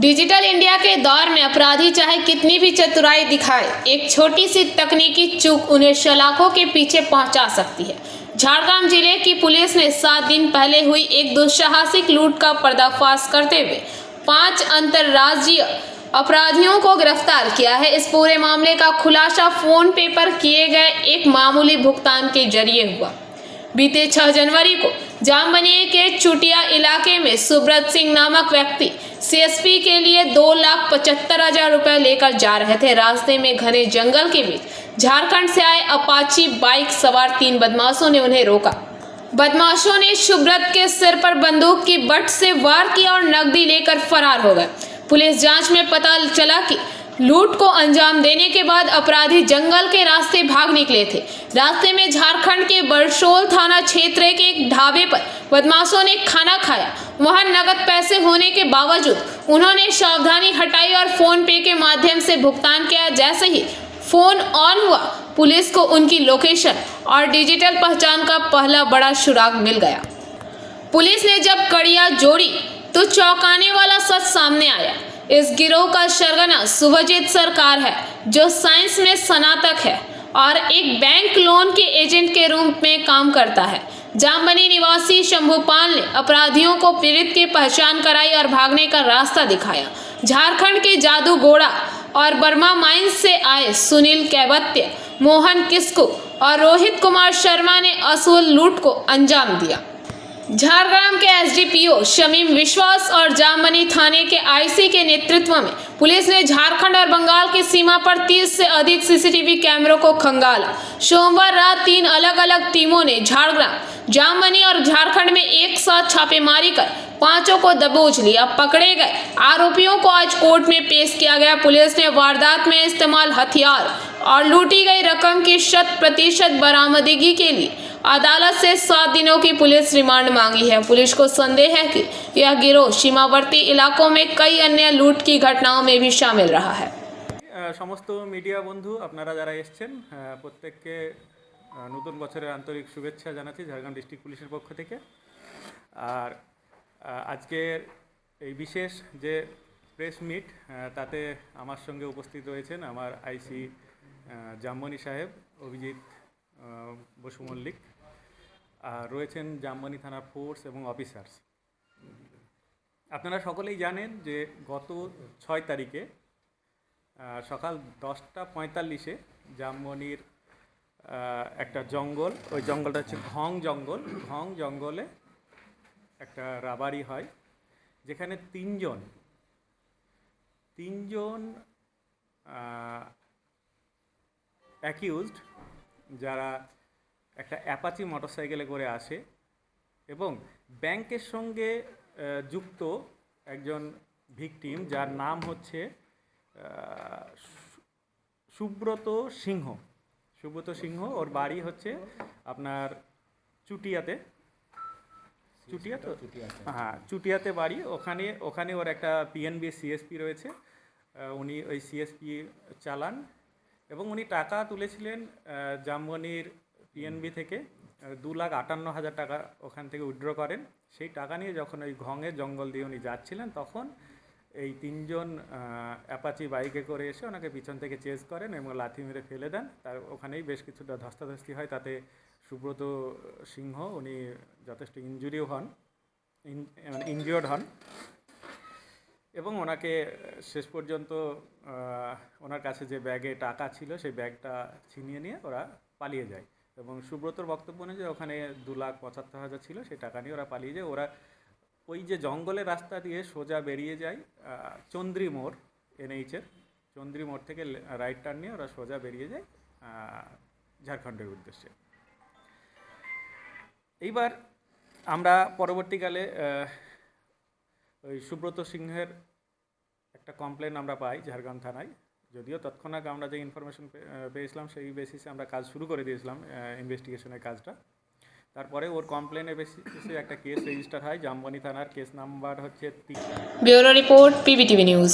Digital India के दौर में अपराधी चाहे कितनी भी चतुराई दिखाए, एक छोटी सी तकनीकी चूक उन्हें सलाखों के पीछे पहुंचा सकती है। झारग्राम जिले की पुलिस ने 7 दिन पहले हुई एक दुस्साहसिक लूट का पर्दाफाश करते हुए 5 अंतर्राज्यीय अपराधियों को गिरफ्तार किया है। इस पूरे मामले का खुलासा फोन पे पर किए गए एक मामूली भुगतान के जरिए हुआ। बीते 6 जनवरी को जामबनी के चुटिया इलाके में सुब्रत सिंह नामक व्यक्ति सीएसपी के लिए 2,75,000 रुपए लेकर जा रहे थे। रास्ते में घने जंगल के बीच झारखंड से आए अपाची बाइक सवार 3 बदमाशों ने उन्हें रोका। बदमाशों ने सुब्रत के सिर पर बंदूक की बट से वार किया और नकदी लेकर फरार हो गए। पुलिस जांच में पता चला कि लूट को अंजाम देने के बाद अपराधी जंगल के रास्ते भाग निकले थे। रास्ते में झारखंड के बरसोल थाना क्षेत्र के एक ढाबे पर बदमाशों ने खाना खाया। वहां नगद पैसे होने के बावजूद उन्होंने सावधानी हटाई और फोन पे के माध्यम से भुगतान किया। जैसे ही फोन ऑन हुआ, पुलिस को उनकी लोकेशन और डिजिटल पहचान का पहला बड़ा सुराग मिल गया। पुलिस ने जब कड़ियां जोड़ी तो चौंकाने वाला सच सामने आया। इस गिरोह का सरगना शुभजीत सरकार है, जो साइंस में स्नातक है और एक बैंक लोन के एजेंट के रूप में काम करता है। जामबनी निवासी शंभूपाल ने अपराधियों को पीड़ित की पहचान कराई और भागने का रास्ता दिखाया। झारखंड के जादूगोड़ा और बर्मा माइंस से आए सुनील कैवत्य, मोहन किस्कू और रोहित कुमार शर्मा ने असूल लूट को अंजाम दिया। झारग्राम के एसडीपीओ शमीम विश्वास और जामबनी थाने के आईसी के नेतृत्व में पुलिस ने झारखंड और बंगाल की सीमा पर 30 से अधिक सीसीटीवी कैमरों को खंगाला। सोमवार रात 3 अलग अलग टीमों ने झारग्राम, जामबनी और झारखंड में एक साथ छापेमारी कर 5 को दबोच लिया। पकड़े गए आरोपियों को आज कोर्ट में पेश किया गया। पुलिस ने वारदात में इस्तेमाल हथियार और लूटी गई रकम की 100% बरामदगी के लिए अदालत से 7 दिनों की पुलिस रिमांड मांगी है। पुलिस को संदेह है कि यह गिरोह सीमावर्ती इलाकों में कई अन्य लूट की घटनाओं में भी शामिल रहा है। समस्त मीडिया बंधु আপনারা যারা এসেছেন প্রত্যেককে নতুন বছরের আন্তরিক শুভেচ্ছা জানাচ্ছি ঝাড়গ্রাম ডিস্ট্রিক্ট পুলিশের পক্ষ থেকে। আর আজকের এই বিশেষ যে প্রেস মিট তাতে আমার সঙ্গে উপস্থিত রয়েছেন আমার আইসি জামবনি সাহেব অভিজিৎ বসু মল্লিক, আর রয়েছেন জামবনি থানার ফোর্স এবং অফিসার্স। আপনারা সকলেই জানেন যে গত 6 তারিখে সকাল 10:45-এ জামবনির একটা জঙ্গল, ওই জঙ্গলটা হচ্ছে ঘং জঙ্গল। ঘং জঙ্গলে একটা রাবারি হয়, যেখানে তিনজন অ্যাকিউজড, যারা একটা অ্যাপাচি মোটরসাইকেলে করে আসে এবং ব্যাংকের সঙ্গে যুক্ত একজন ভিকটিম, যার নাম হচ্ছে সুব্রত সিংহ। ওর বাড়ি হচ্ছে আপনার চুটিয়াতে চুটিয়াতে বাড়ি। ওখানে ওর একটা পিএনবি সিএসপি রয়েছে। উনি ওই সিএসপি চালান এবং উনি টাকা তুলেছিলেন জামবনির পিএনবি থেকে 2,58,000 টাকা ওখান থেকে উইথড্র করেন। সেই টাকা নিয়ে যখন ওই ঘঙের জঙ্গল দিয়ে উনি যাচ্ছিলেন, তখন এই 3 জন অ্যাপাচি বাইকে করে এসে ওনাকে পিছন থেকে চেজ করেন এবং লাথি মেরে ফেলে দেন। তার ওখানেই বেশ কিছুটা ধস্তাধস্তি হয়। তাতে সুব্রত সিংহ উনি যথেষ্ট ইনজিওর্ড হন এবং ওনাকে শেষ পর্যন্ত ওনার কাছে যে ব্যাগে টাকা ছিল সেই ব্যাগটা ছিনিয়ে নিয়ে ওরা পালিয়ে যায়। এবং সুব্রতর বক্তব্য অনুযায়ী ওখানে 2,75,000 ছিল, সেই টাকা নিয়ে ওরা পালিয়ে যায়। ওরা ওই যে জঙ্গলের রাস্তা দিয়ে সোজা বেরিয়ে যায় চন্দ্রী মোড়, এনএইচের চন্দ্রী মোড় থেকে রাইট টার্ন নিয়ে ওরা সোজা বেরিয়ে যায় ঝাড়খণ্ডের উদ্দেশ্যে। এইবার আমরা পরবর্তীকালে ওই সুব্রত সিংহের একটা কমপ্লেন আমরা পাই ঝাড়গ্রাম থানায়। যদিও তৎক্ষণাৎ আমরা যে ইনফরমেশন পেয়েছিলাম সেই বেসিসে আমরা কাজ শুরু করে দিয়েছিলাম, ইনভেস্টিগেশনের কাজটা। তারপরে ওর কমপ্লেনের বেসিসে একটা কেস রেজিস্টার হয় জামবনি থানার। কেস নাম্বার হচ্ছে ব্যুরো রিপোর্ট, পিবিটিভি নিউজ।